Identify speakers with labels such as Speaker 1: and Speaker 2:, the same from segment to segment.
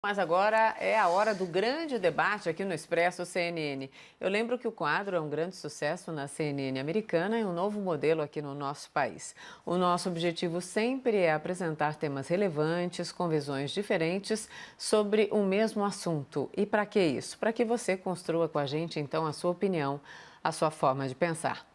Speaker 1: Mas agora é a hora do grande debate aqui no Expresso CNN. Eu lembro que o quadro é um grande sucesso na CNN americana e um novo modelo aqui no nosso país. O nosso objetivo sempre é apresentar temas relevantes, com visões diferentes sobre o mesmo assunto. E para que isso? Para que você construa com a gente, então, a sua opinião, a sua forma de pensar.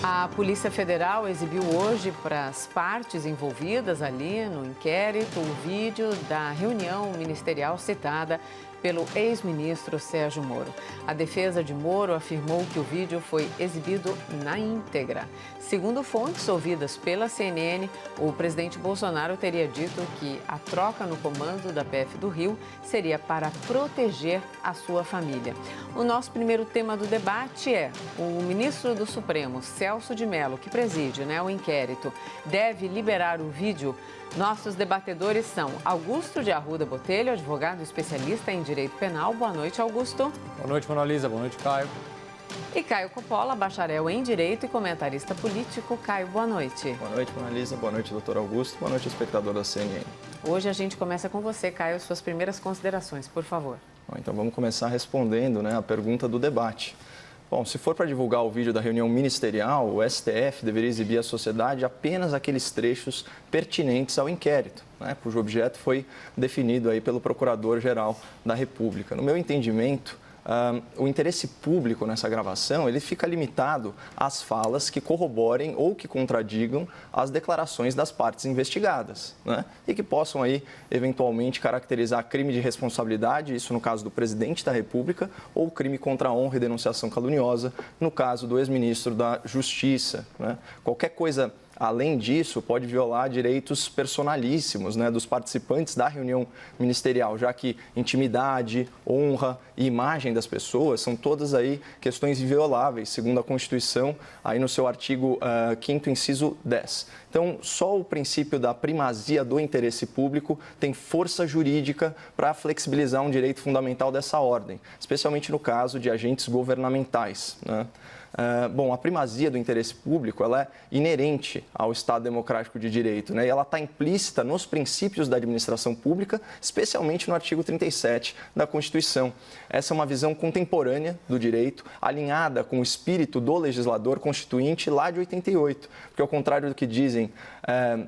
Speaker 1: A Polícia Federal exibiu hoje para as partes envolvidas ali no inquérito o vídeo da reunião ministerial citada pelo ex-ministro Sérgio Moro. A defesa de Moro afirmou que o vídeo foi exibido na íntegra. Segundo fontes ouvidas pela CNN, o presidente Bolsonaro teria dito que a troca no comando da PF do Rio seria para proteger a sua família. O nosso primeiro tema do debate é: o ministro do Supremo, Celso de Mello, que preside o inquérito, deve liberar o vídeo? Nossos debatedores são Augusto de Arruda Botelho, advogado especialista em direito penal. Boa noite, Augusto.
Speaker 2: Boa noite, Mona Lisa. Boa noite, Caio.
Speaker 1: E Caio Coppola, bacharel em direito e comentarista político. Caio, boa noite.
Speaker 3: Boa noite, Mona Lisa. Boa noite, doutor Augusto. Boa noite, espectador da CNN.
Speaker 1: Hoje a gente começa com você, Caio, suas primeiras considerações, por favor.
Speaker 3: Bom, então vamos começar respondendo a pergunta do debate. Bom, se for para divulgar o vídeo da reunião ministerial, o STF deveria exibir à sociedade apenas aqueles trechos pertinentes ao inquérito, cujo objeto foi definido aí pelo Procurador-Geral da República. No meu entendimento, o interesse público nessa gravação ele fica limitado às falas que corroborem ou que contradigam as declarações das partes investigadas, e que possam aí eventualmente caracterizar crime de responsabilidade, isso no caso do presidente da República, ou crime contra a honra e denunciação caluniosa, no caso do ex-ministro da Justiça. Qualquer coisa além disso, pode violar direitos personalíssimos dos participantes da reunião ministerial, já que intimidade, honra e imagem das pessoas são todas aí questões invioláveis, segundo a Constituição, aí no seu artigo 5º, inciso 10. Então, só o princípio da primazia do interesse público tem força jurídica para flexibilizar um direito fundamental dessa ordem, especialmente no caso de agentes governamentais. Bom, a primazia do interesse público ela é inerente ao Estado Democrático de Direito, e ela está implícita nos princípios da administração pública, especialmente no artigo 37 da Constituição. Essa é uma visão contemporânea do direito, alinhada com o espírito do legislador constituinte lá de 88, porque ao contrário do que dizem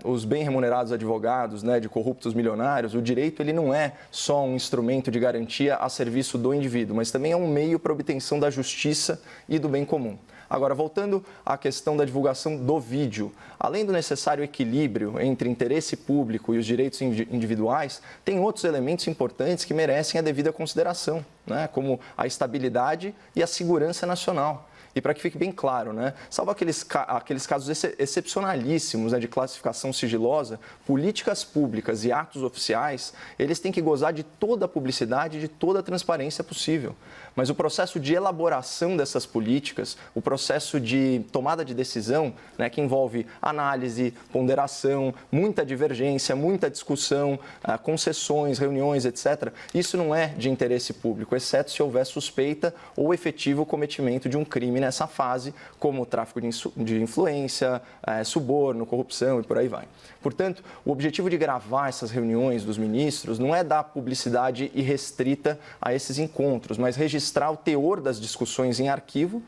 Speaker 3: os bem remunerados advogados, de corruptos milionários, o direito ele não é só um instrumento de garantia a serviço do indivíduo, mas também é um meio para a obtenção da justiça e do bem comum. Agora, voltando à questão da divulgação do vídeo, além do necessário equilíbrio entre interesse público e os direitos individuais, tem outros elementos importantes que merecem a devida consideração, como a estabilidade e a segurança nacional. E para que fique bem claro, salvo aqueles casos excepcionalíssimos de classificação sigilosa, políticas públicas e atos oficiais, eles têm que gozar de toda a publicidade e de toda a transparência possível. Mas o processo de elaboração dessas políticas, o processo de tomada de decisão, que envolve análise, ponderação, muita divergência, muita discussão, concessões, reuniões, etc., isso não é de interesse público, exceto se houver suspeita ou efetivo cometimento de um crime nessa fase, como o tráfico de influência, suborno, corrupção e por aí vai. Portanto, o objetivo de gravar essas reuniões dos ministros não é dar publicidade irrestrita a esses encontros, mas registrar o teor das discussões em arquivo,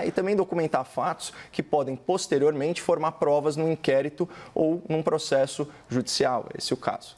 Speaker 3: e também documentar fatos que podem posteriormente formar provas num inquérito ou num processo judicial. Esse é o caso.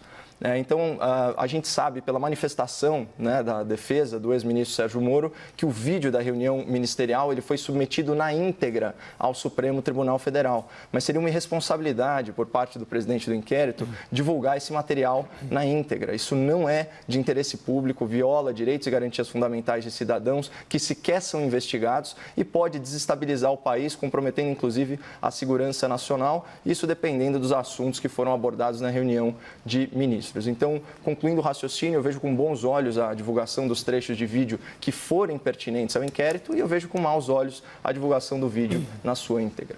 Speaker 3: Então, a gente sabe pela manifestação da defesa do ex-ministro Sérgio Moro que o vídeo da reunião ministerial ele foi submetido na íntegra ao Supremo Tribunal Federal. Mas seria uma irresponsabilidade por parte do presidente do inquérito divulgar esse material na íntegra. Isso não é de interesse público, viola direitos e garantias fundamentais de cidadãos que sequer são investigados e pode desestabilizar o país, comprometendo inclusive a segurança nacional, isso dependendo dos assuntos que foram abordados na reunião de ministros. Então, concluindo o raciocínio, eu vejo com bons olhos a divulgação dos trechos de vídeo que forem pertinentes ao inquérito e eu vejo com maus olhos a divulgação do vídeo na sua íntegra.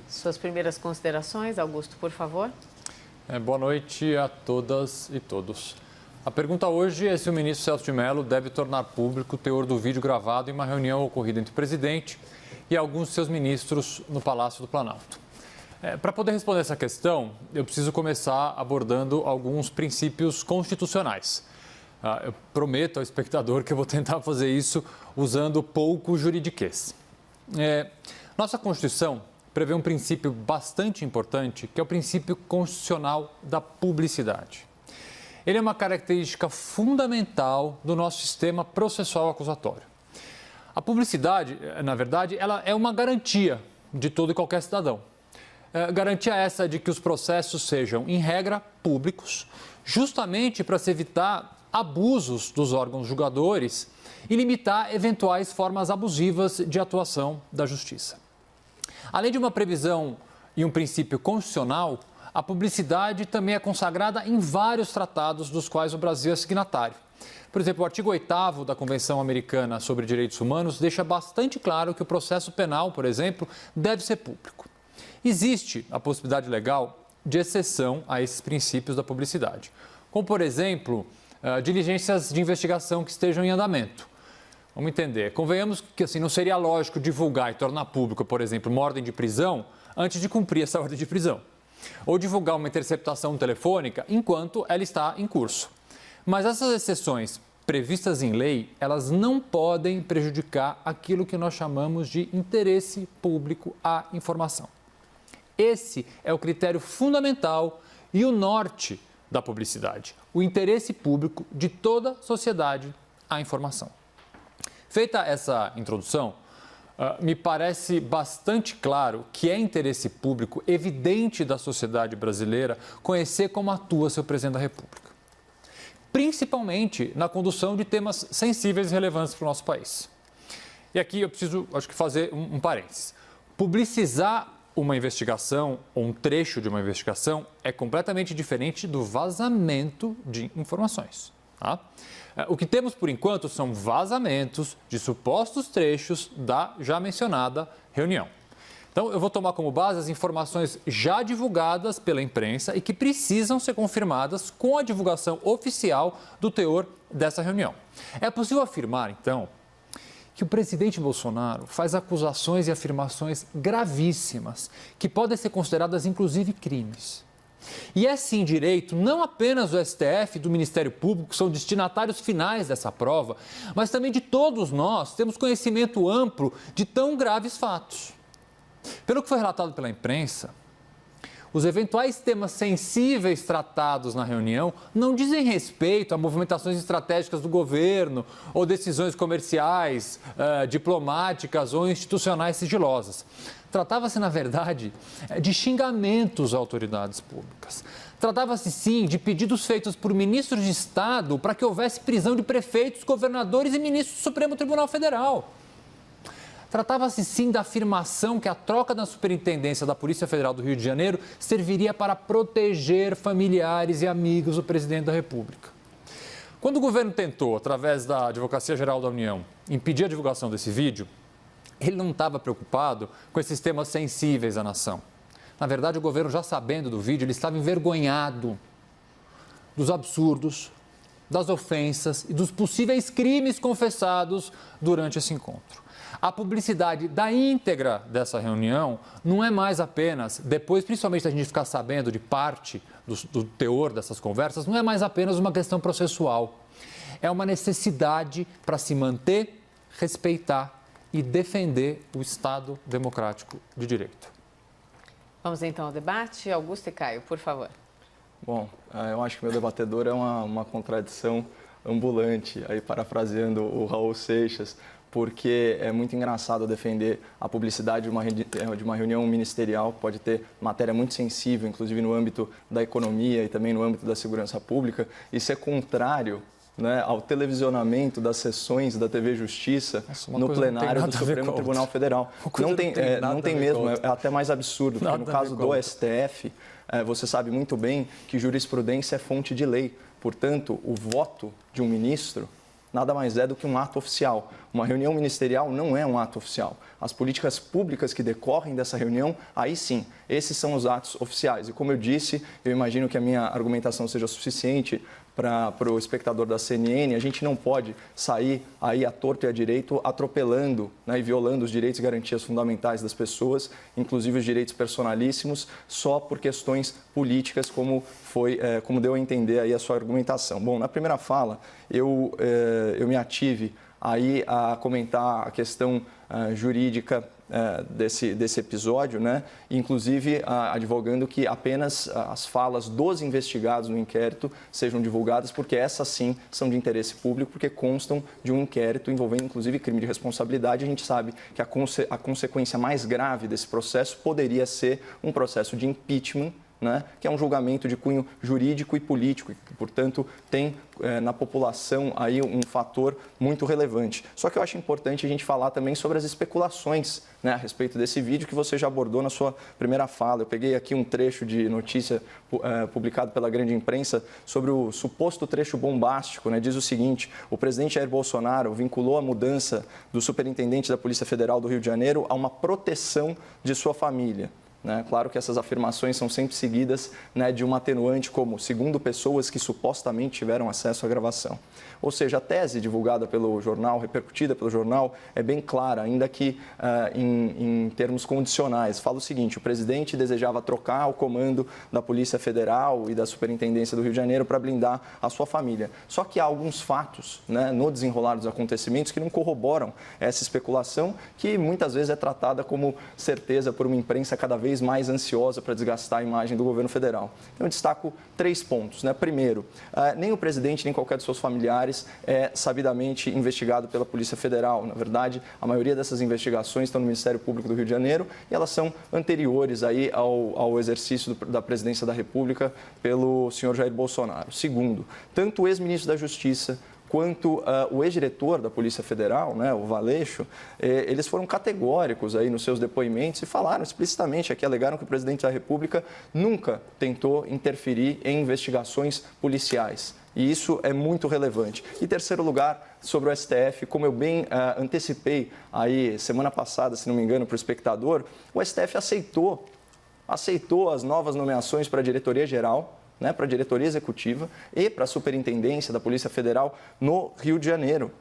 Speaker 1: Suas primeiras considerações, Augusto, por favor.
Speaker 2: Boa noite a todas e todos. A pergunta hoje é se o ministro Celso de Mello deve tornar público o teor do vídeo gravado em uma reunião ocorrida entre o presidente e alguns de seus ministros no Palácio do Planalto. Para poder responder essa questão, eu preciso começar abordando alguns princípios constitucionais. Eu prometo ao espectador que eu vou tentar fazer isso usando pouco juridiquês. Nossa Constituição prevê um princípio bastante importante, que é o princípio constitucional da publicidade. Ele é uma característica fundamental do nosso sistema processual acusatório. A publicidade, na verdade, ela é uma garantia de todo e qualquer cidadão. Garantia essa de que os processos sejam, em regra, públicos, justamente para se evitar abusos dos órgãos julgadores e limitar eventuais formas abusivas de atuação da justiça. Além de uma previsão e um princípio constitucional, a publicidade também é consagrada em vários tratados dos quais o Brasil é signatário. Por exemplo, o artigo 8º da Convenção Americana sobre Direitos Humanos deixa bastante claro que o processo penal, por exemplo, deve ser público. Existe a possibilidade legal de exceção a esses princípios da publicidade, como, por exemplo, diligências de investigação que estejam em andamento. Vamos entender. Convenhamos que assim, não seria lógico divulgar e tornar público, por exemplo, uma ordem de prisão antes de cumprir essa ordem de prisão, ou divulgar uma interceptação telefônica enquanto ela está em curso. Mas essas exceções previstas em lei, elas não podem prejudicar aquilo que nós chamamos de interesse público à informação. Esse é o critério fundamental e o norte da publicidade, o interesse público de toda a sociedade à informação. Feita essa introdução, me parece bastante claro que é interesse público evidente da sociedade brasileira conhecer como atua seu presidente da República, principalmente na condução de temas sensíveis e relevantes para o nosso país. E aqui eu preciso, acho que, fazer um parênteses. Publicizar uma investigação ou um trecho de uma investigação é completamente diferente do vazamento de informações. Tá? O que temos por enquanto são vazamentos de supostos trechos da já mencionada reunião. Então, eu vou tomar como base as informações já divulgadas pela imprensa e que precisam ser confirmadas com a divulgação oficial do teor dessa reunião. É possível afirmar, então, que o presidente Bolsonaro faz acusações e afirmações gravíssimas, que podem ser consideradas, inclusive, crimes. E é sim direito, não apenas do STF e do Ministério Público, que são destinatários finais dessa prova, mas também de todos nós, temos conhecimento amplo de tão graves fatos. Pelo que foi relatado pela imprensa, os eventuais temas sensíveis tratados na reunião não dizem respeito a movimentações estratégicas do governo ou decisões comerciais, diplomáticas ou institucionais sigilosas. Tratava-se, na verdade, de xingamentos a autoridades públicas. Tratava-se, sim, de pedidos feitos por ministros de Estado para que houvesse prisão de prefeitos, governadores e ministros do Supremo Tribunal Federal. Tratava-se, sim, da afirmação que a troca da superintendência da Polícia Federal do Rio de Janeiro serviria para proteger familiares e amigos do presidente da República. Quando o governo tentou, através da Advocacia Geral da União, impedir a divulgação desse vídeo, ele não estava preocupado com esses temas sensíveis à nação. Na verdade, o governo, já sabendo do vídeo, ele estava envergonhado dos absurdos, das ofensas e dos possíveis crimes confessados durante esse encontro. A publicidade da íntegra dessa reunião não é mais apenas, depois principalmente da gente ficar sabendo de parte do teor dessas conversas, não é mais apenas uma questão processual. É uma necessidade para se manter, respeitar e defender o Estado democrático de direito.
Speaker 1: Vamos então ao debate. Augusto e Caio, por favor.
Speaker 3: Bom, eu acho que meu debatedor é uma contradição ambulante, aí parafraseando o Raul Seixas, porque é muito engraçado defender a publicidade de uma reunião ministerial, pode ter matéria muito sensível, inclusive no âmbito da economia e também no âmbito da segurança pública, e ser contrário, né, ao televisionamento das sessões da TV Justiça no plenário do Supremo Tribunal Federal. Não tem mesmo, é até mais absurdo, porque no caso do STF, você sabe muito bem que jurisprudência é fonte de lei. Portanto, o voto de um ministro nada mais é do que um ato oficial. Uma reunião ministerial não é um ato oficial. As políticas públicas que decorrem dessa reunião, aí sim, esses são os atos oficiais. E como eu disse, eu imagino que a minha argumentação seja suficiente para o espectador da CNN. A gente não pode sair aí à torto e à direito atropelando, né, e violando os direitos e garantias fundamentais das pessoas, inclusive os direitos personalíssimos, só por questões políticas, como deu a entender aí a sua argumentação. Bom, na primeira fala, eu me ative aí a comentar a questão jurídica desse episódio, né? Inclusive advogando que apenas as falas dos investigados no inquérito sejam divulgadas, porque essas sim são de interesse público, porque constam de um inquérito envolvendo inclusive crime de responsabilidade. A gente sabe que a consequência mais grave desse processo poderia ser um processo de impeachment, né, que é um julgamento de cunho jurídico e político, e que, portanto, tem na população aí um fator muito relevante. Só que eu acho importante a gente falar também sobre as especulações, né, a respeito desse vídeo que você já abordou na sua primeira fala. Eu peguei aqui um trecho de notícia publicado pela grande imprensa sobre o suposto trecho bombástico, né, diz o seguinte: o presidente Jair Bolsonaro vinculou a mudança do superintendente da Polícia Federal do Rio de Janeiro a uma proteção de sua família. Claro que essas afirmações são sempre seguidas, né, de uma atenuante como, segundo pessoas que supostamente tiveram acesso à gravação. Ou seja, a tese divulgada pelo jornal, repercutida pelo jornal, é bem clara, ainda que em termos condicionais. Fala o seguinte: o presidente desejava trocar o comando da Polícia Federal e da Superintendência do Rio de Janeiro para blindar a sua família. Só que há alguns fatos, né, no desenrolar dos acontecimentos que não corroboram essa especulação, que muitas vezes é tratada como certeza por uma imprensa cada vez mais ansiosa para desgastar a imagem do governo federal. Então, eu destaco 3 pontos, né? Primeiro, nem o presidente, nem qualquer de seus familiares é sabidamente investigado pela Polícia Federal. Na verdade, a maioria dessas investigações estão no Ministério Público do Rio de Janeiro e elas são anteriores aí ao exercício da presidência da República pelo senhor Jair Bolsonaro. Segundo, tanto o ex-ministro da Justiça quanto o ex-diretor da Polícia Federal, né, o Valeixo, eles foram categóricos aí nos seus depoimentos e falaram explicitamente aqui, alegaram que o presidente da República nunca tentou interferir em investigações policiais. E isso é muito relevante. E terceiro lugar, sobre o STF, como eu bem antecipei aí semana passada, se não me engano, para o espectador, o STF aceitou as novas nomeações para a diretoria-geral, né, para a diretoria executiva e para a superintendência da Polícia Federal no Rio de Janeiro.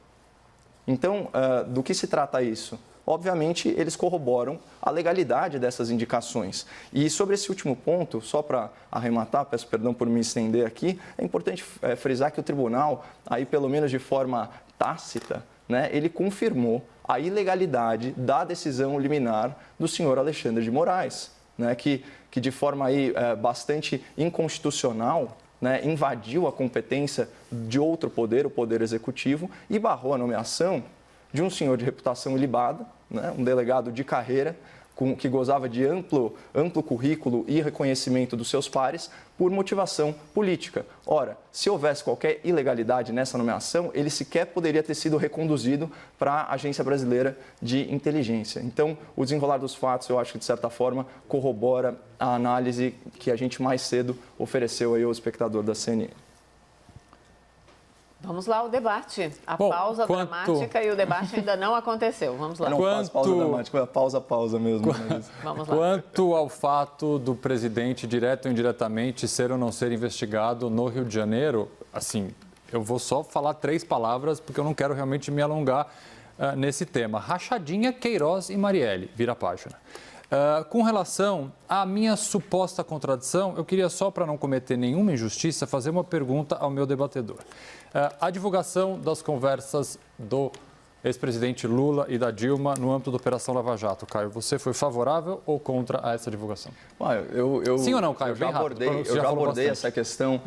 Speaker 3: Então, do que se trata isso? Obviamente, eles corroboram a legalidade dessas indicações. E sobre esse último ponto, só para arrematar, peço perdão por me estender aqui, é importante frisar que o tribunal, aí pelo menos de forma tácita, né, ele confirmou a ilegalidade da decisão liminar do senhor Alexandre de Moraes, né, que de forma aí, bastante inconstitucional, né, invadiu a competência de outro poder, o Poder Executivo, e barrou a nomeação de um senhor de reputação ilibada, né, um delegado de carreira, que gozava de amplo currículo e reconhecimento dos seus pares, por motivação política. Ora, se houvesse qualquer ilegalidade nessa nomeação, ele sequer poderia ter sido reconduzido para a Agência Brasileira de Inteligência. Então, o desenrolar dos fatos, eu acho que, de certa forma, corrobora a análise que a gente mais cedo ofereceu aí ao espectador da CNN.
Speaker 1: Vamos lá, o debate. Pausa dramática e o debate ainda não aconteceu. Vamos lá.
Speaker 3: Não faz pausa dramática, é pausa mesmo.
Speaker 1: Vamos lá.
Speaker 2: Quanto ao fato do presidente, direto ou indiretamente, ser ou não ser investigado no Rio de Janeiro, assim, eu vou só falar 3 palavras, porque eu não quero realmente me alongar nesse tema. Rachadinha, Queiroz e Marielle. Vira a página. Com relação à minha suposta contradição, eu queria só, para não cometer nenhuma injustiça, fazer uma pergunta ao meu debatedor. A divulgação das conversas do ex-presidente Lula e da Dilma no âmbito da Operação Lava Jato, Caio, você foi favorável ou contra a essa divulgação?
Speaker 3: Sim
Speaker 2: ou não, Caio?
Speaker 3: Eu já abordei essa questão.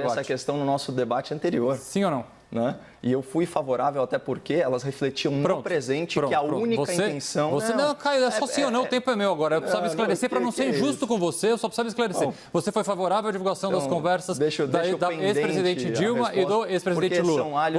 Speaker 3: Essa questão no nosso debate anterior.
Speaker 2: Sim ou não?
Speaker 3: Né? E eu fui favorável até porque elas refletiam no presente que a única intenção...
Speaker 2: Não, Caio, é só sim ou não, o tempo é meu agora. Eu precisava esclarecer para não ser injusto com você, eu só precisava esclarecer. Você foi favorável à divulgação das conversas da ex-presidente Dilma e do ex-presidente Lula.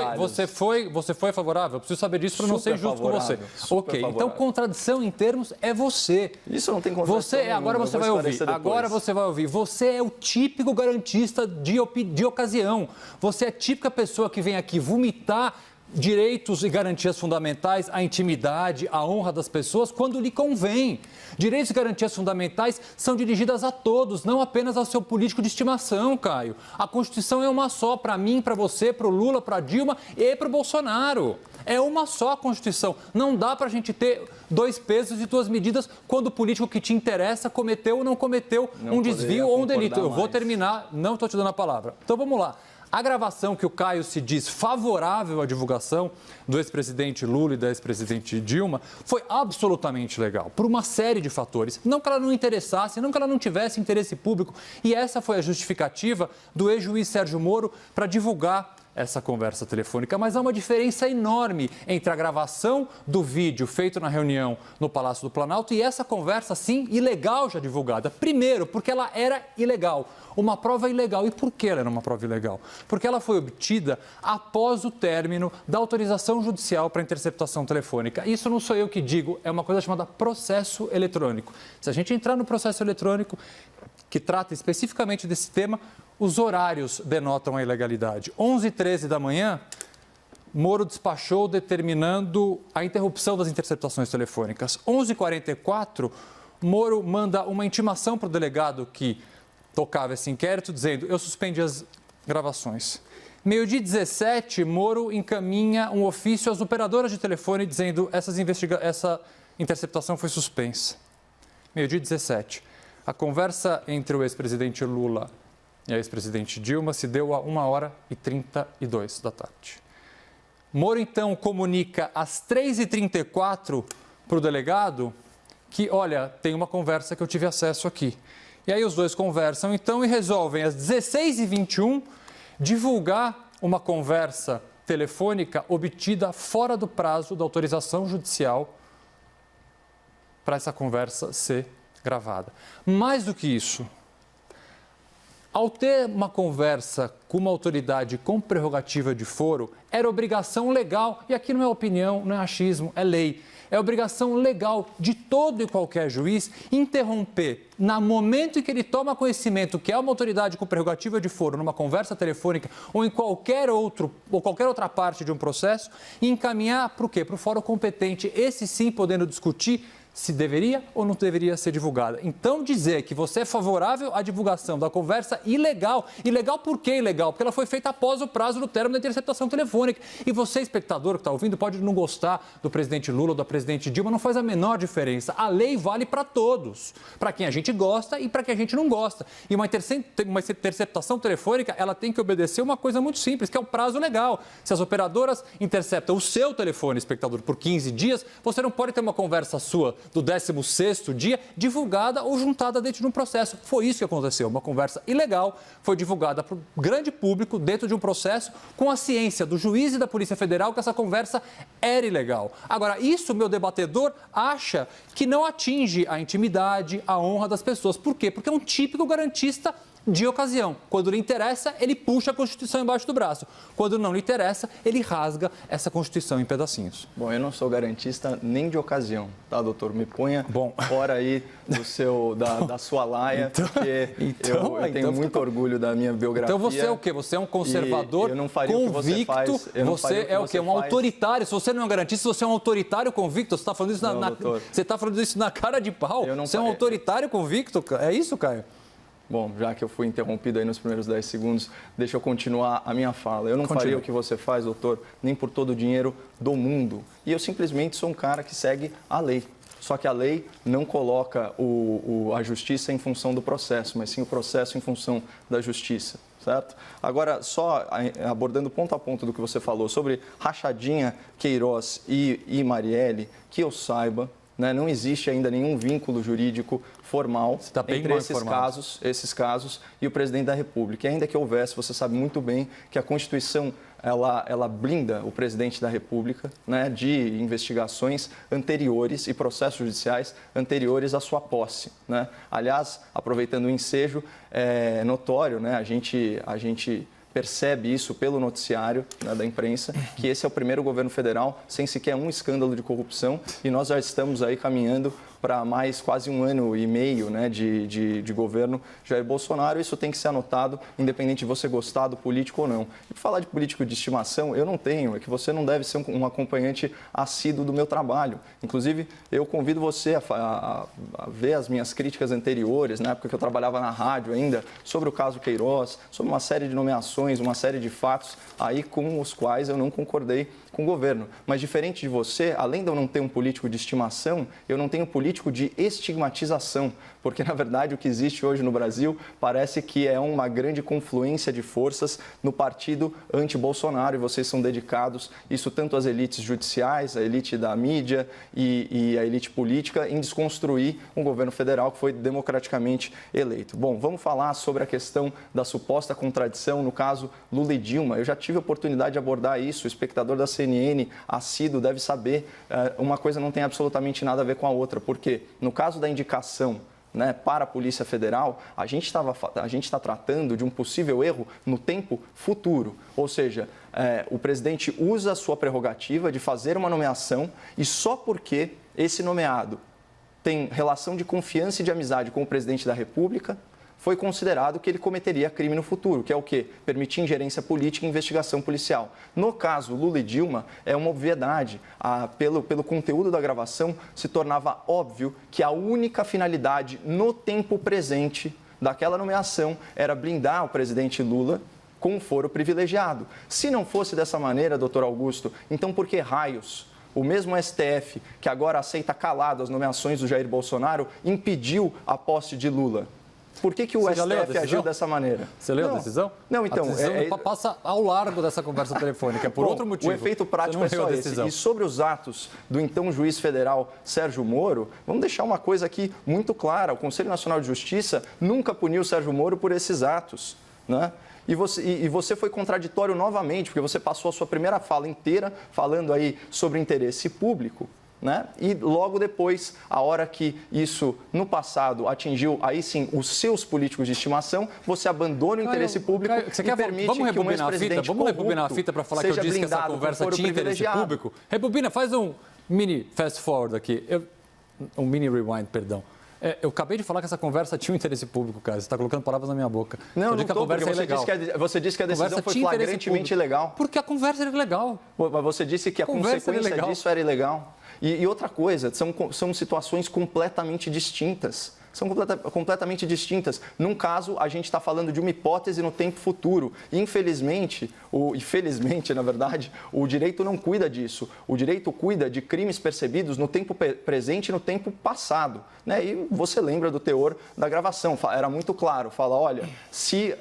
Speaker 2: Você foi favorável? Eu preciso saber disso para não ser injusto com você. Ok, então contradição em termos é você.
Speaker 3: Isso não tem contradição.
Speaker 2: Agora você vai ouvir. Você é o típico garantista de ocasião. Você é a típica pessoa que vem aqui vomitar direitos e garantias fundamentais, a intimidade, a honra das pessoas, quando lhe convém. Direitos e garantias fundamentais são dirigidas a todos, não apenas ao seu político de estimação, Caio. A Constituição é uma só, para mim, para você, para o Lula, para a Dilma e para o Bolsonaro. É uma só a Constituição. Não dá para a gente ter 2 pesos e 2 medidas quando o político que te interessa cometeu ou não cometeu um desvio ou um delito. Eu vou terminar, não estou te dando a palavra. Então vamos lá. A gravação que o Caio se diz favorável à divulgação do ex-presidente Lula e da ex-presidente Dilma foi absolutamente legal, por uma série de fatores. Não que ela não interessasse, não que ela não tivesse interesse público. E essa foi a justificativa do ex-juiz Sérgio Moro para divulgar essa conversa telefônica, mas há uma diferença enorme entre a gravação do vídeo feito na reunião no Palácio do Planalto e essa conversa, sim, ilegal já divulgada. Primeiro, porque ela era ilegal, uma prova ilegal. E por que ela era uma prova ilegal? Porque ela foi obtida após o término da autorização judicial para interceptação telefônica. Isso não sou eu que digo, é uma coisa chamada processo eletrônico. Se a gente entrar no processo eletrônico, que trata especificamente desse tema, os horários denotam a ilegalidade. 11h13 da manhã, Moro despachou determinando a interrupção das interceptações telefônicas. 11h44, Moro manda uma intimação para o delegado que tocava esse inquérito, dizendo: eu suspendi as gravações. 12h17, Moro encaminha um ofício às operadoras de telefone dizendo: essa interceptação foi suspensa. 12h17. A conversa entre o ex-presidente Lula e a ex-presidente Dilma se deu a 1h32 da tarde. Moro, então, comunica às 3h34 para o delegado que, olha, tem uma conversa que eu tive acesso aqui. E aí os dois conversam, então, e resolvem às 16h21 divulgar uma conversa telefônica obtida fora do prazo da autorização judicial para essa conversa ser gravada. Mais do que isso, ao ter uma conversa com uma autoridade com prerrogativa de foro, era obrigação legal, e aqui não é opinião, não é achismo, é lei, é obrigação legal de todo e qualquer juiz interromper, no momento em que ele toma conhecimento que é uma autoridade com prerrogativa de foro, numa conversa telefônica ou em qualquer outra parte de um processo, e encaminhar para o quê? Para o fórum competente, esse sim podendo discutir se deveria ou não deveria ser divulgada. Então, dizer que você é favorável à divulgação da conversa ilegal. Ilegal por que ilegal? Porque ela foi feita após o prazo do término da interceptação telefônica. E você, espectador que está ouvindo, pode não gostar do presidente Lula ou da presidente Dilma, não faz a menor diferença. A lei vale para todos. Para quem a gente gosta e para quem a gente não gosta. E uma interceptação telefônica, ela tem que obedecer uma coisa muito simples, que é o prazo legal. Se as operadoras interceptam o seu telefone, espectador, por 15 dias, você não pode ter uma conversa sua do 16º dia, divulgada ou juntada dentro de um processo. Foi isso que aconteceu. Uma conversa ilegal foi divulgada para o grande público dentro de um processo com a ciência do juiz e da Polícia Federal que essa conversa era ilegal. Agora, isso, meu debatedor, acha que não atinge a intimidade, a honra das pessoas. Por quê? Porque é um típico garantista de ocasião. Quando lhe interessa, ele puxa a Constituição embaixo do braço. Quando não lhe interessa, ele rasga essa Constituição em pedacinhos.
Speaker 3: Bom, eu não sou garantista nem de ocasião, tá, doutor? Me ponha fora aí da sua laia, porque eu tenho muito orgulho da minha biografia.
Speaker 2: Então você é o quê? Você é um conservador convicto? Você é o quê? Um autoritário? Se você não é um garantista, você é um autoritário convicto? Você está falando isso você está falando isso na cara de pau? Você é um autoritário convicto? É isso, Caio?
Speaker 3: Bom, já que eu fui interrompido aí nos primeiros 10 segundos, deixa eu continuar a minha fala. Eu não faria o que você faz, doutor, nem por todo o dinheiro do mundo. E eu simplesmente sou um cara que segue a lei. Só que a lei não coloca a justiça em função do processo, mas sim o processo em função da justiça, certo? Agora, só abordando ponto a ponto do que você falou sobre Rachadinha, Queiroz e Marielle, que eu saiba, né, não existe ainda nenhum vínculo jurídico formal entre esses casos e o presidente da República. E ainda que houvesse, você sabe muito bem que a Constituição ela blinda o presidente da República, né, de investigações anteriores e processos judiciais anteriores à sua posse, né? Aliás, aproveitando o ensejo, é notório, né, a gente percebe isso pelo noticiário, né, da imprensa, que esse é o primeiro governo federal sem sequer um escândalo de corrupção e nós já estamos aí caminhando para mais quase 1 ano e meio, né, de governo Jair Bolsonaro. Isso tem que ser anotado, independente de você gostar do político ou não. E falar de político de estimação, eu não tenho, é que você não deve ser um acompanhante assíduo do meu trabalho. Inclusive, eu convido você a ver as minhas críticas anteriores, na época que eu trabalhava na rádio ainda, sobre o caso Queiroz, sobre uma série de nomeações, uma série de fatos aí com os quais eu não concordei com o governo. Mas diferente de você, além de eu não ter um político de estimação, eu não tenho político de estigmatização, porque na verdade o que existe hoje no Brasil parece que é uma grande confluência de forças no partido anti-Bolsonaro, e vocês são dedicados, isso tanto às elites judiciais, a elite da mídia e a elite política, em desconstruir um governo federal que foi democraticamente eleito. Bom, vamos falar sobre a questão da suposta contradição no caso Lula e Dilma. Eu já tive a oportunidade de abordar isso, o espectador da CNN assíduo deve saber, uma coisa não tem absolutamente nada a ver com a outra, porque no caso da indicação, né, para a Polícia Federal, a gente está tratando de um possível erro no tempo futuro. Ou seja, o presidente usa a sua prerrogativa de fazer uma nomeação e só porque esse nomeado tem relação de confiança e de amizade com o presidente da República, foi considerado que ele cometeria crime no futuro, que é o quê? Permitir ingerência política e investigação policial. No caso Lula e Dilma, é uma obviedade. Pelo conteúdo da gravação, se tornava óbvio que a única finalidade no tempo presente daquela nomeação era blindar o presidente Lula com um foro privilegiado. Se não fosse dessa maneira, doutor Augusto, então por que raios o mesmo STF, que agora aceita calado as nomeações do Jair Bolsonaro, impediu a posse de Lula? Por que o STF agiu dessa maneira?
Speaker 2: Você leu a decisão?
Speaker 3: Não, então...
Speaker 2: A decisão passa ao largo dessa conversa telefônica, é por outro motivo.
Speaker 3: O efeito prático é só esse. E sobre os atos do então juiz federal Sérgio Moro, vamos deixar uma coisa aqui muito clara. O Conselho Nacional de Justiça nunca puniu o Sérgio Moro por esses atos, né? E você foi contraditório novamente, porque você passou a sua primeira fala inteira falando aí sobre interesse público, né? E logo depois, a hora que isso, no passado, atingiu, aí sim, os seus políticos de estimação, você abandona o interesse público e permite que um ex-presidente
Speaker 2: Vamos rebobinar a fita para falar que eu disse que essa conversa tinha interesse público? Rebobina, faz um mini fast forward aqui, um mini rewind, perdão. Eu acabei de falar que essa conversa tinha um interesse público, cara. Você está colocando palavras na minha boca.
Speaker 3: Não, não estou, porque você disse que a decisão foi flagrantemente ilegal.
Speaker 2: Porque a conversa era ilegal.
Speaker 3: Mas você disse que a consequência disso era ilegal. E outra coisa, são situações completamente distintas. São completamente distintas. Num caso, a gente está falando de uma hipótese no tempo futuro. E, infelizmente, na verdade, o direito não cuida disso. O direito cuida de crimes percebidos no tempo presente e no tempo passado, né? E você lembra do teor da gravação. Era muito claro. Fala, olha, se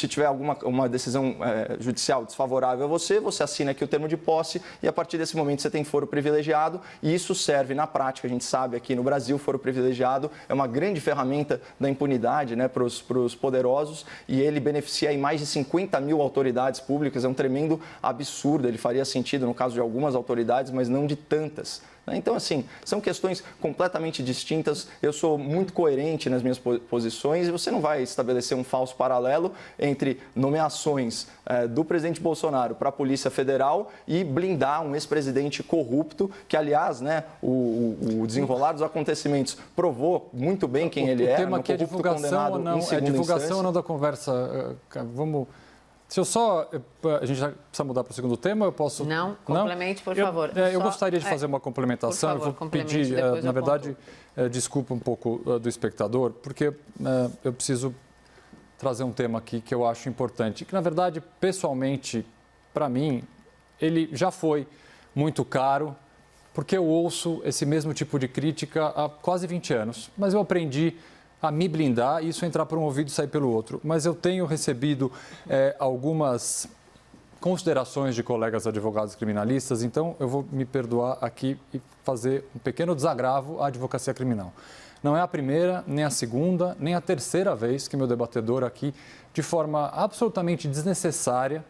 Speaker 3: tiver uma decisão judicial desfavorável a você, você assina aqui o termo de posse e, a partir desse momento, você tem foro privilegiado. E isso serve, na prática, a gente sabe aqui no Brasil, foro privilegiado é uma grande ferramenta da impunidade, né, para os poderosos, e ele beneficia aí mais de 50 mil autoridades públicas. É um tremendo absurdo. Ele faria sentido no caso de algumas autoridades, mas não de tantas. Então, assim, são questões completamente distintas. Eu sou muito coerente nas minhas posições e você não vai estabelecer um falso paralelo entre nomeações do presidente Bolsonaro para a Polícia Federal e blindar um ex-presidente corrupto, que, aliás, né, o desenrolar dos acontecimentos provou muito bem quem ele é.
Speaker 2: O tema aqui é divulgação ou não? É divulgação ou não da conversa? Vamos... Se eu só... A gente já precisa mudar para o segundo tema, eu posso...
Speaker 1: Não, complemente, por favor.
Speaker 2: Eu gostaria de fazer uma complementação.
Speaker 1: Por favor,
Speaker 2: eu vou pedir, na verdade, desculpa um pouco do espectador, porque eu preciso trazer um tema aqui que eu acho importante, que, na verdade, pessoalmente, para mim, ele já foi muito caro, porque eu ouço esse mesmo tipo de crítica há quase 20 anos, mas eu aprendi a me blindar e isso entrar por um ouvido e sair pelo outro. Mas eu tenho recebido algumas considerações de colegas advogados criminalistas, então eu vou me perdoar aqui e fazer um pequeno desagravo à advocacia criminal. Não é a primeira, nem a segunda, nem a terceira vez que meu debatedor aqui, de forma absolutamente desnecessária,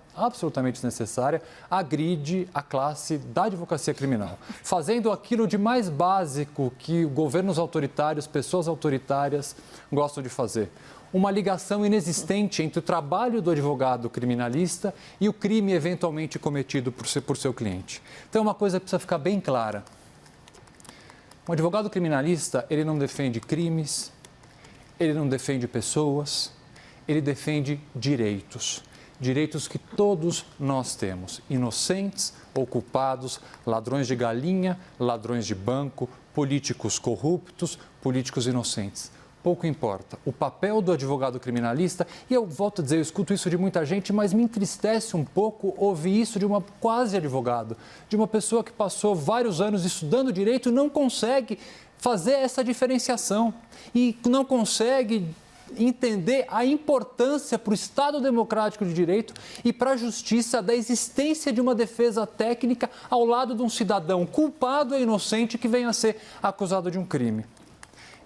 Speaker 2: agride a classe da advocacia criminal, fazendo aquilo de mais básico que governos autoritários, pessoas autoritárias gostam de fazer. Uma ligação inexistente entre o trabalho do advogado criminalista e o crime eventualmente cometido por seu cliente. Então, uma coisa precisa ficar bem clara. Um advogado criminalista, ele não defende crimes, ele não defende pessoas, ele defende direitos. Direitos que todos nós temos, inocentes ou culpados, ladrões de galinha, ladrões de banco, políticos corruptos, políticos inocentes. Pouco importa. O papel do advogado criminalista, e eu volto a dizer, eu escuto isso de muita gente, mas me entristece um pouco ouvir isso de uma quase advogado, de uma pessoa que passou vários anos estudando direito e não consegue fazer essa diferenciação e não consegue entender a importância para o Estado democrático de direito e para a justiça da existência de uma defesa técnica ao lado de um cidadão culpado ou inocente que venha a ser acusado de um crime.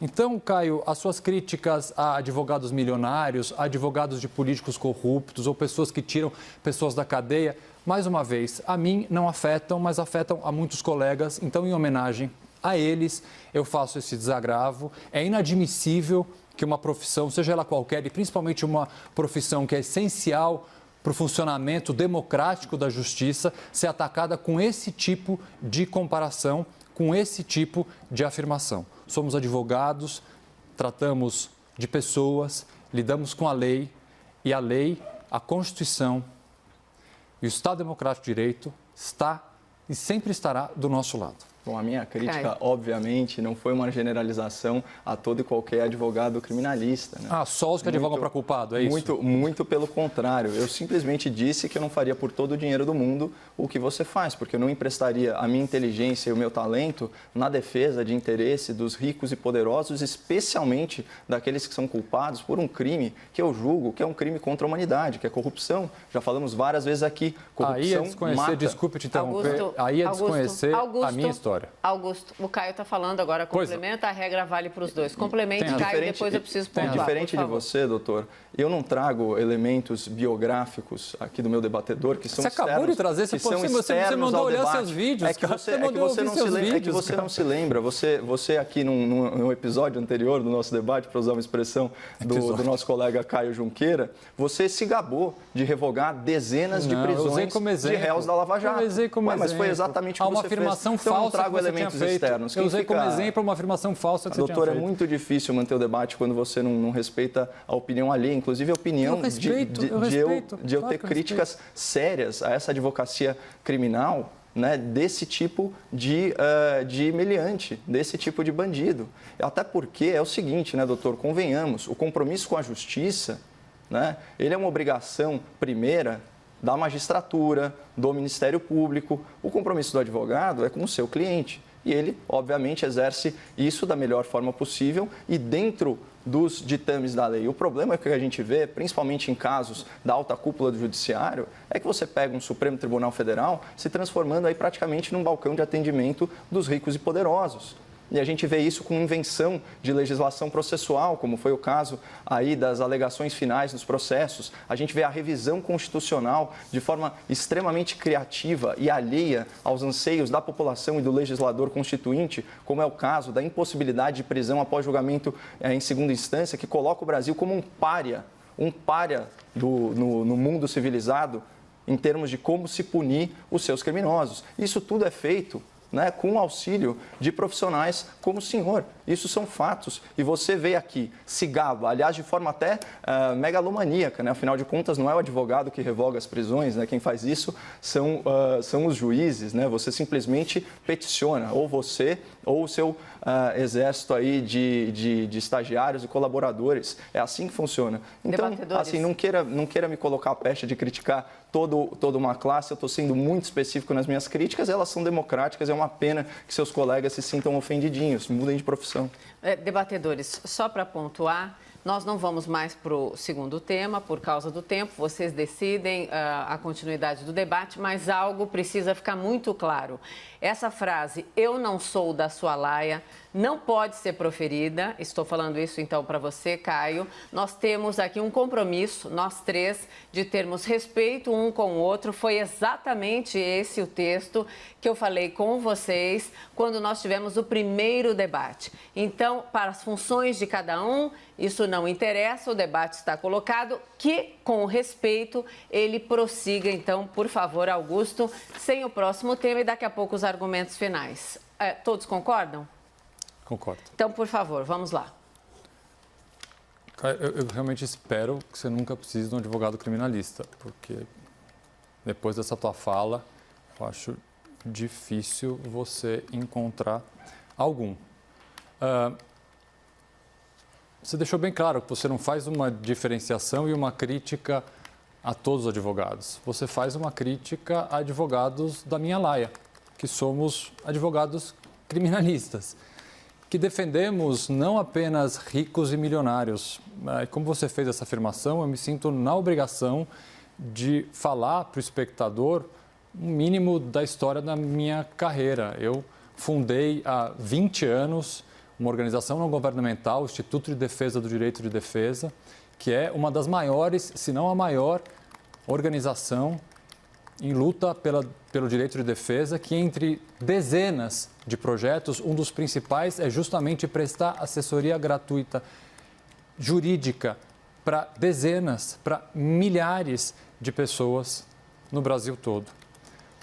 Speaker 2: Então, Caio, as suas críticas a advogados milionários, a advogados de políticos corruptos ou pessoas que tiram pessoas da cadeia, mais uma vez, a mim não afetam, mas afetam a muitos colegas. Então, em homenagem a eles, eu faço esse desagravo. É inadmissível que uma profissão, seja ela qualquer, e principalmente uma profissão que é essencial para o funcionamento democrático da justiça, ser atacada com esse tipo de comparação, com esse tipo de afirmação. Somos advogados, tratamos de pessoas, lidamos com a lei, e a lei, a Constituição e o Estado Democrático de Direito está e sempre estará do nosso lado.
Speaker 3: Bom, a minha crítica, obviamente, não foi uma generalização a todo e qualquer advogado criminalista. Né?
Speaker 2: Só os que advogam para culpado, é isso?
Speaker 3: Muito pelo contrário. Eu simplesmente disse que eu não faria por todo o dinheiro do mundo o que você faz, porque eu não emprestaria a minha inteligência e o meu talento na defesa de interesse dos ricos e poderosos, especialmente daqueles que são culpados por um crime que eu julgo que é um crime contra a humanidade, que é corrupção. Já falamos várias vezes aqui, corrupção
Speaker 2: aí é desconhecer,
Speaker 3: mata.
Speaker 2: Desculpe te interromper, aí é desconhecer a minha história.
Speaker 1: Augusto, o Caio está falando agora, complementa, a regra vale para os dois. Complemente, Caio, depois eu preciso pontuar.
Speaker 3: Diferente de você, doutor, eu não trago elementos biográficos aqui do meu debatedor que são
Speaker 2: externos. Você acabou de trazer, você mandou olhar seus vídeos,
Speaker 3: você não se lembra, você aqui num episódio anterior do nosso debate, para usar uma expressão do nosso colega Caio Junqueira, você se gabou de revogar dezenas de prisões de réus da Lava Jato. Mas foi exatamente o que você fez.
Speaker 2: Uma afirmação falsa elementos externos. Eu usei como exemplo uma afirmação falsa que você tinha feito.
Speaker 3: Doutor, é muito difícil manter o debate quando você não respeita a opinião alheia, inclusive a opinião de eu ter críticas sérias a essa advocacia criminal, né, desse tipo de meliante, desse tipo de bandido. Até porque é o seguinte, né, doutor, convenhamos, o compromisso com a justiça, né, ele é uma obrigação primeira da magistratura, do Ministério Público. O compromisso do advogado é com o seu cliente. E ele, obviamente, exerce isso da melhor forma possível e dentro dos ditames da lei. O problema que a gente vê, principalmente em casos da alta cúpula do judiciário, é que você pega um Supremo Tribunal Federal se transformando aí praticamente num balcão de atendimento dos ricos e poderosos. E a gente vê isso com invenção de legislação processual, como foi o caso aí das alegações finais dos processos. A gente vê a revisão constitucional de forma extremamente criativa e alheia aos anseios da população e do legislador constituinte, como é o caso da impossibilidade de prisão após julgamento em segunda instância, que coloca o Brasil como um pária no mundo civilizado em termos de como se punir os seus criminosos. Isso tudo é feito, né, com o auxílio de profissionais como o senhor. Isso são fatos. E você veio aqui, se gaba, aliás, de forma até megalomaníaca, né? Afinal de contas, não é o advogado que revoga as prisões, né? Quem faz isso são os juízes, né? Você simplesmente peticiona, ou você ou o seu exército aí de estagiários e colaboradores. É assim que funciona. Então, assim, não queira me colocar a pecha de criticar toda uma classe. Eu estou sendo muito específico nas minhas críticas, elas são democráticas, é uma pena que seus colegas se sintam ofendidinhos, mudem de profissão.
Speaker 1: Debatedores, só para pontuar, nós não vamos mais para o segundo tema, por causa do tempo, vocês decidem a continuidade do debate, mas algo precisa ficar muito claro. Essa frase, eu não sou da sua laia, não pode ser proferida. Estou falando isso então para você, Caio. Nós temos aqui um compromisso, nós três, de termos respeito um com o outro. Foi exatamente esse o texto que eu falei com vocês quando nós tivemos o primeiro debate. Então, para as funções de cada um, isso não interessa, o debate está colocado, que com respeito ele prossiga. Então, por favor, Augusto, sem o próximo tema e daqui a pouco os argumentos finais. Todos concordam?
Speaker 2: Concordo.
Speaker 1: Então, por favor, vamos lá.
Speaker 2: Eu realmente espero que você nunca precise de um advogado criminalista, porque depois dessa tua fala, eu acho difícil você encontrar algum. Você deixou bem claro que você não faz uma diferenciação e uma crítica a todos os advogados. Você faz uma crítica a advogados da minha laia, que somos advogados criminalistas, que defendemos não apenas ricos e milionários. Como você fez essa afirmação, eu me sinto na obrigação de falar para o espectador o mínimo da história da minha carreira. Eu fundei há 20 anos uma organização não governamental, o Instituto de Defesa do Direito de Defesa, que é uma das maiores, se não a maior, organização em luta pelo direito de defesa, que entre dezenas de projetos, um dos principais é justamente prestar assessoria gratuita jurídica para dezenas, para milhares de pessoas no Brasil todo.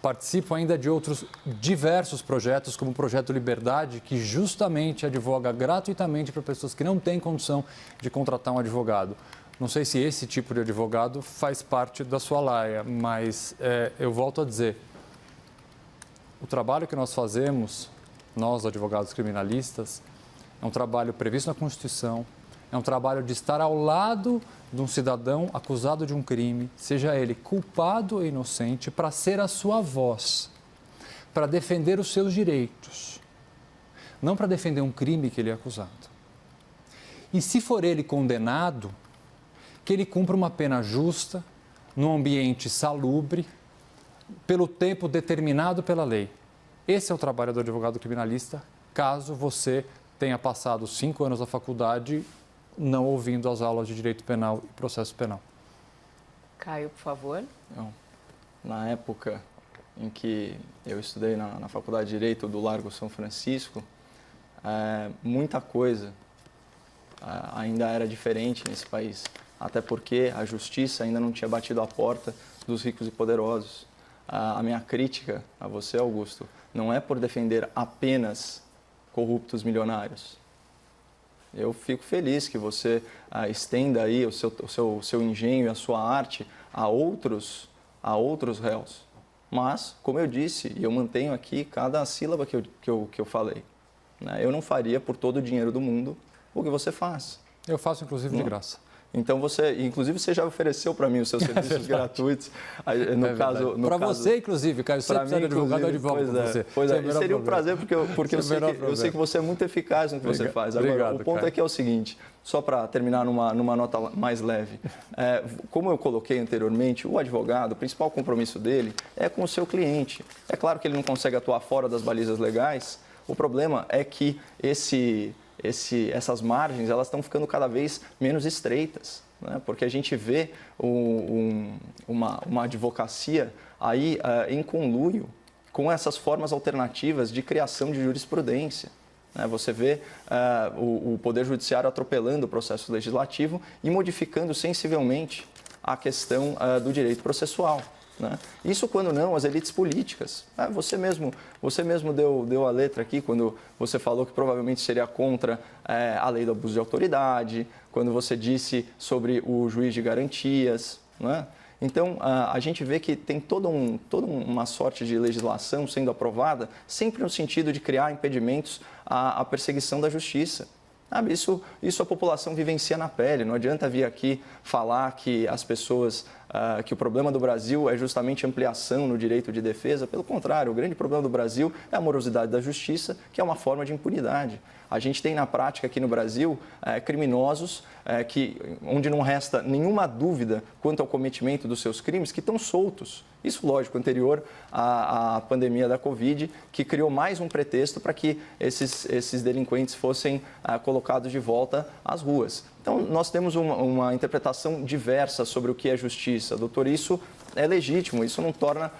Speaker 2: Participo ainda de outros diversos projetos, como o Projeto Liberdade, que justamente advoga gratuitamente para pessoas que não têm condição de contratar um advogado. Não sei se esse tipo de advogado faz parte da sua laia, mas eu volto a dizer, o trabalho que nós fazemos, nós advogados criminalistas, é um trabalho previsto na Constituição, é um trabalho de estar ao lado de um cidadão acusado de um crime, seja ele culpado ou inocente, para ser a sua voz, para defender os seus direitos, não para defender um crime que ele é acusado. E se for ele condenado, que ele cumpra uma pena justa, num ambiente salubre, pelo tempo determinado pela lei. Esse é o trabalho do advogado criminalista, caso você tenha passado 5 anos da faculdade não ouvindo as aulas de direito penal e processo penal.
Speaker 1: Caio, por favor.
Speaker 3: Não. Na época em que eu estudei na Faculdade de Direito do Largo São Francisco, muita coisa ainda era diferente nesse país. Até porque a justiça ainda não tinha batido a porta dos ricos e poderosos. A minha crítica a você, Augusto, não é por defender apenas corruptos milionários. Eu fico feliz que você estenda aí o seu engenho e a sua arte a outros réus. Mas, como eu disse, e eu mantenho aqui cada sílaba que eu falei, né? Eu não faria por todo o dinheiro do mundo o que você faz.
Speaker 2: Eu faço, inclusive, de graça.
Speaker 3: Então, você já ofereceu para mim os seus serviços gratuitos.
Speaker 2: Para você, inclusive, Caio, você precisa de advogado, eu advogo para você.
Speaker 3: Pois é, seria um prazer, porque eu sei que você é muito eficaz no que você faz. Agora,
Speaker 2: obrigado,
Speaker 3: o ponto
Speaker 2: Caio.
Speaker 3: é que é o seguinte, só para terminar numa nota mais leve. Como eu coloquei anteriormente, o advogado, o principal compromisso dele é com o seu cliente. É claro que ele não consegue atuar fora das balizas legais. O problema é que essas margens elas estão ficando cada vez menos estreitas, né? Porque a gente vê uma advocacia aí em conluio com essas formas alternativas de criação de jurisprudência, né? Você vê o Poder Judiciário atropelando o processo legislativo e modificando sensivelmente a questão do direito processual, né? Isso quando não as elites políticas. Você mesmo deu a letra aqui quando você falou que provavelmente seria contra a lei do abuso de autoridade, quando você disse sobre o juiz de garantias, né? Então, a gente vê que tem toda uma sorte de legislação sendo aprovada sempre no sentido de criar impedimentos à perseguição da justiça. Isso a população vivencia na pele. Não adianta vir aqui falar que as pessoas, que o problema do Brasil é justamente ampliação no direito de defesa. Pelo contrário, o grande problema do Brasil é a morosidade da justiça, que é uma forma de impunidade. A gente tem na prática aqui no Brasil criminosos onde não resta nenhuma dúvida quanto ao cometimento dos seus crimes, que estão soltos. Isso, lógico, anterior à pandemia da Covid, que criou mais um pretexto para que esses delinquentes fossem colocados de volta às ruas. Então, nós temos uma interpretação diversa sobre o que é justiça. Doutor, isso é legítimo, isso não torna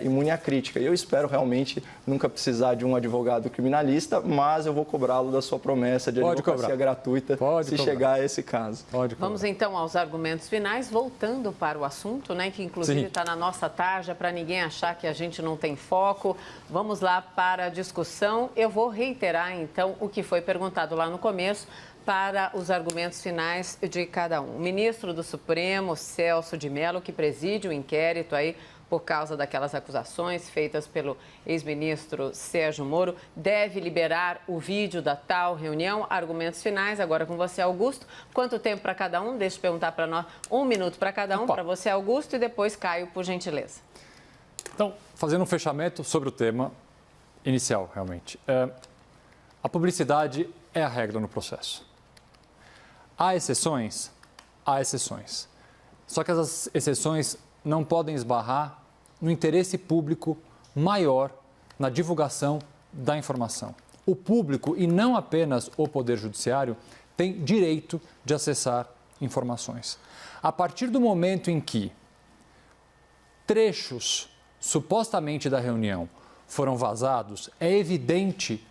Speaker 3: imune à crítica. E eu espero realmente nunca precisar de um advogado criminalista, mas eu vou cobrá-lo da sua promessa de advocacia gratuita se chegar a esse caso.
Speaker 1: Vamos então aos argumentos finais, voltando para o assunto, né, que inclusive está na nossa tarja, para ninguém achar que a gente não tem foco. Vamos lá para a discussão. Eu vou reiterar então o que foi perguntado lá no começo, para os argumentos finais de cada um. O ministro do Supremo, Celso de Mello, que preside o inquérito aí por causa daquelas acusações feitas pelo ex-ministro Sérgio Moro, deve liberar o vídeo da tal reunião. Argumentos finais, agora com você, Augusto. Quanto tempo para cada um? Deixa eu perguntar para nós. 1 minuto para cada um, para você, Augusto, e depois Caio, por gentileza.
Speaker 2: Então, fazendo um fechamento sobre o tema inicial, realmente. A publicidade é a regra no processo. Há exceções? Há exceções. Só que essas exceções não podem esbarrar no interesse público maior na divulgação da informação. O público, e não apenas o Poder Judiciário, tem direito de acessar informações. A partir do momento em que trechos supostamente da reunião foram vazados, é evidente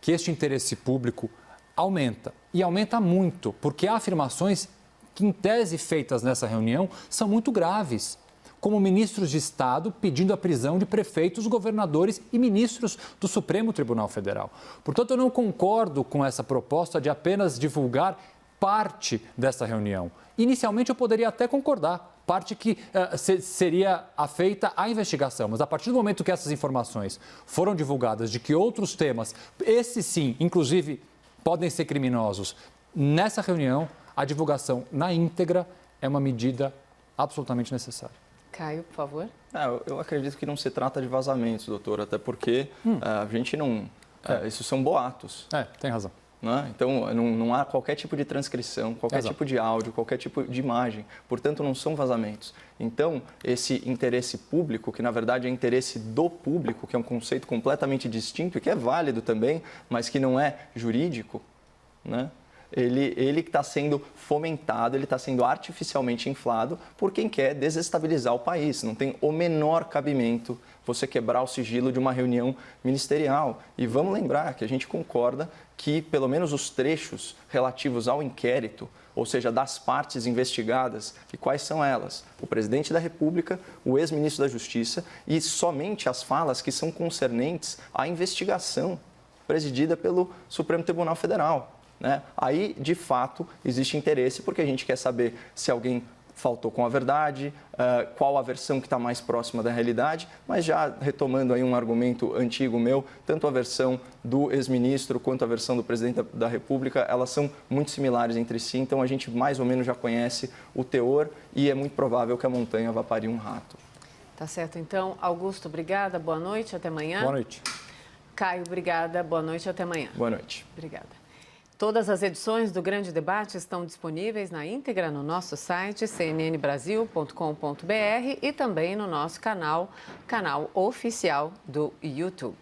Speaker 2: que este interesse público aumenta. E aumenta muito, porque há afirmações que, em tese feitas nessa reunião, são muito graves, como ministros de Estado pedindo a prisão de prefeitos, governadores e ministros do Supremo Tribunal Federal. Portanto, eu não concordo com essa proposta de apenas divulgar parte dessa reunião. Inicialmente, eu poderia até concordar, parte que seria afeita à investigação, mas a partir do momento que essas informações foram divulgadas de que outros temas, esses sim, inclusive, podem ser criminosos, nessa reunião, a divulgação na íntegra é uma medida absolutamente necessária.
Speaker 1: Caio, por favor.
Speaker 3: Eu acredito que não se trata de vazamentos, doutor, até porque a gente não... isso são boatos.
Speaker 2: Tem razão.
Speaker 3: Né? Então, não há qualquer tipo de transcrição, qualquer tipo de áudio, qualquer tipo de imagem. Portanto, não são vazamentos. Então, esse interesse público, que na verdade é interesse do público, que é um conceito completamente distinto e que é válido também, mas que não é jurídico, né? Ele está sendo fomentado, ele está sendo artificialmente inflado por quem quer desestabilizar o país. Não tem o menor cabimento você quebrar o sigilo de uma reunião ministerial. E vamos lembrar que a gente concorda que pelo menos os trechos relativos ao inquérito, ou seja, das partes investigadas, e quais são elas? O presidente da República, o ex-ministro da Justiça e somente as falas que são concernentes à investigação presidida pelo Supremo Tribunal Federal. Né? Aí, de fato, existe interesse porque a gente quer saber se alguém faltou com a verdade, qual a versão que está mais próxima da realidade, mas já retomando aí um argumento antigo meu, tanto a versão do ex-ministro quanto a versão do presidente da República, elas são muito similares entre si, então a gente mais ou menos já conhece o teor e é muito provável que a montanha vá parir um rato.
Speaker 1: Tá certo, então, Augusto, obrigada, boa noite, até amanhã.
Speaker 2: Boa noite.
Speaker 1: Caio, obrigada, boa noite, até amanhã.
Speaker 3: Boa noite.
Speaker 1: Obrigada. Todas as edições do Grande Debate estão disponíveis na íntegra no nosso site cnnbrasil.com.br e também no nosso canal oficial do YouTube.